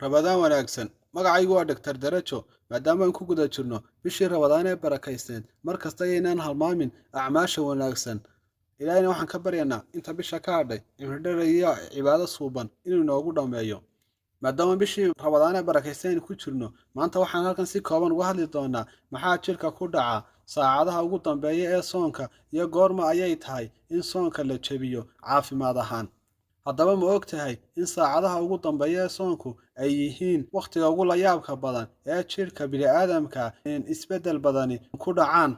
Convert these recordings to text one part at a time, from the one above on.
Rabadaan wanaagsan. Magacaygu waa Dr. Darajo. Maadaama aan ku guda jirno bishii Rabadaan ee barakaysan, mar kasta ayaynaan halmaamin acmaasha wanaagsan. Ilaahayna waxaan ka baryaynaa inta bisha ka hadhay cimri dheer iyo cibaado suuban inuu inoogu dhammeeyo. Maadaama bishii Rabadaan ee barakaysan aynu ku jirno, maanta waxaan halkan si kooban uga hadli doonaa maxaa jirka ku dhaca saacadaha ugu dambeeya ee soonka iyo goorma ayay tahay in soonka la jabiyo caafimaad ahaan. Haddaba ma ogtahay in saacadaha ugu dambeeya ee soonku ay yihiin wakhtiga ugu layaabka badan ee jirka bini'aadamka isbeddel badani ku dhacaan.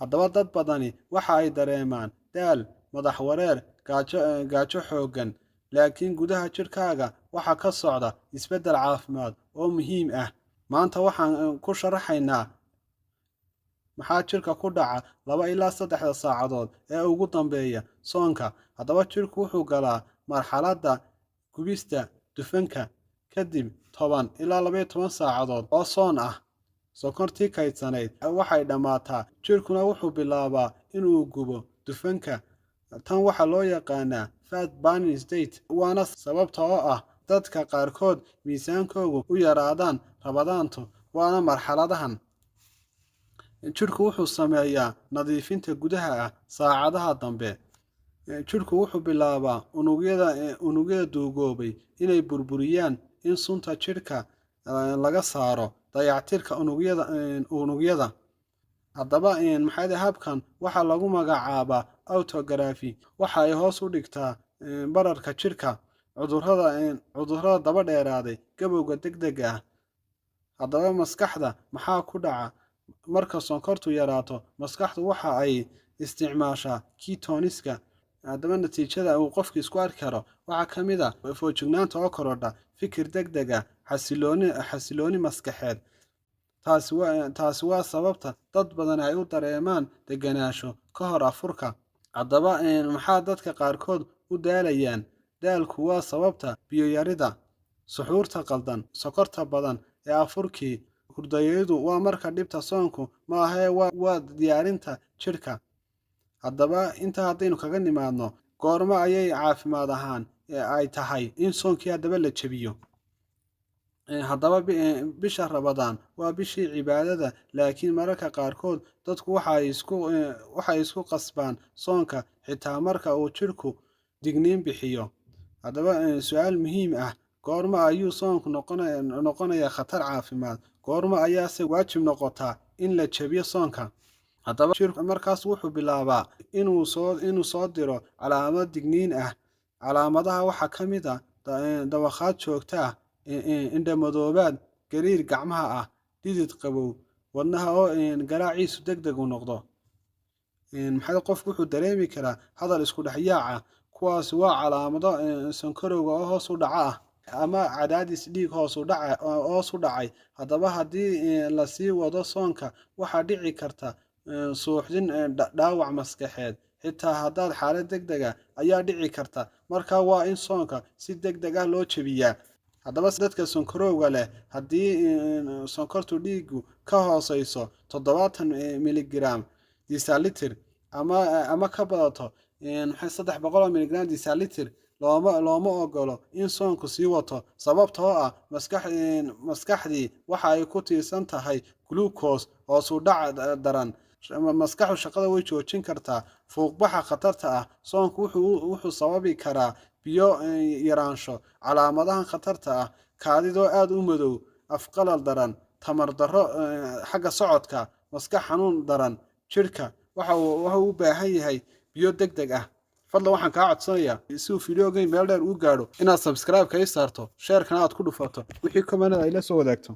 Haddaba dad badani waxa ay dareemaan daal, madax wareer, gaajo xooggan, laakiin gudaha jirkaaga waxa ka socda isbeddel caafimaad oo muhiim ah. Maanta waxaan ku sharaxaynaa maxaa jirka ku dhaca 2 ilaa 3 saacadood ee ugu dambeeya soonka. Haddaba jirku wuxuu galaa marxaladda gubista dufanka kadib 10 ilaa 12 saacadood oo soon ah. Sokortii kaydsanayd waxay dhammaataa, jirkuna wuxuu bilaabaa inuu gubo dufanka. Tan waxaa loo yaqaanaa fat burning state, waana sababta oo ah dadka qaarkood miisaankoodu u yaraadaan Rabadaantu. Waana marxaladahan jirku wuxuu sameeyaa nadiifinta gudaha ah saacadaha dambe. Jirku wuxuu bilaabaa unugyada duugoobay inay burburiyaan in sunta jirka laga saaro dayactirka unugyada. Haddaba habkan waxaa lagu magacaabaa autophagy. Waxa ay hoos u dhigtaa bararka jirka, cudurrada daba dheeraaday, gabowga degdega ah. Haddaba maskaxda maxaa ku dhaca marka sonkortu yaraato? Maskaxdu waxa ay isticmaashaa ketoneska. Haddaba natiijada uu qofku isku arki karo waxaa ka mid ah feejignaanta oo korodha, fikir degdeg ah, xasillooni maskaxeed. Taasi waa sababta dad badan ay u dareemaan degenaansho ka hor afurka. Haddaba maxaa dadka qaarkood u daalayaan? Daalku waa sababta biyo yarida, suxuurta qaldan, sokorta badan ee afurkii. Hurdayadu waa marka dhibta soonku ma aha waa diyaarinta jirka. Haddaba inta haddaynu kaga nimaadno goorma ayay caafimaad ahaan ay tahay in soonkii haddaba la jabiyo. Haddaba bisha Rabadaan waa bishii cibaadada, laakiin mararka qaarkood dadku waxay isku qasbaan soonka xitaa marka uu jirku digniin bixiyo. Haddaba su'aal muhiim ah, goorma ayuu soonku noqonayaa khatar caafimaad? Goorma ayaase waajib noqotaa in la jabiyo soonka? Haddaba jirku markaas wuxuu bilaabaa inuu soo diro calaamado digniin ah. Calaamadaha waxaa ka mid ah dawakhaad joogto ah, indho madoobaad, gariir gacmaha ah, dhidid qabow, wadnaha oo garaaciisu degdeg u noqdo. Qofku wuxuu dareemi karaa hadal isku dhex yaac ah. Kuwaas waa calaamado sonkorowga oo hoos u dhaca ah ama cadaadis dhiig hoos u dhacay. Haddaba haddii la sii wado soonka, waxaa dhici karta suuxdin, dhaawac maskaxeed, xitaa hadda xaalad degdeg ah ayaa dhici karta. Marka waa in soonka si degdeg ah loo jabiyaa. Haddaba dadka sonkorowga leh, haddii sonkortu dhiigu ka hooseyso 70 miligram deciliter ama ka badato 300 miligram deciliter, looma ogolo in soonku sii wato. Sababtoo ah maskaxdii waxa ay ku tiirsan tahay glucose hoos u dhac daran. Maskaxdu shaqada way joojin kartaa. Fuuqbaxa khatarta ah, soonku wuxuu sababi karaa biyo yaraansho. Calaamadahan khatarta ah: kaadidoo aad u madow, afqalal daran, tamar darro xagga socodka, maskax xanuun daran. Jirka waxa uu u baahan yahay biyo degdeg ah. Fadlan waxaan kaa codsanayaa si uu fiidiyoogay meel dheer u gaadho inaad subscribe ka saarto, share kana aad ku dhufato, wixii comment ay la soo wadaagto.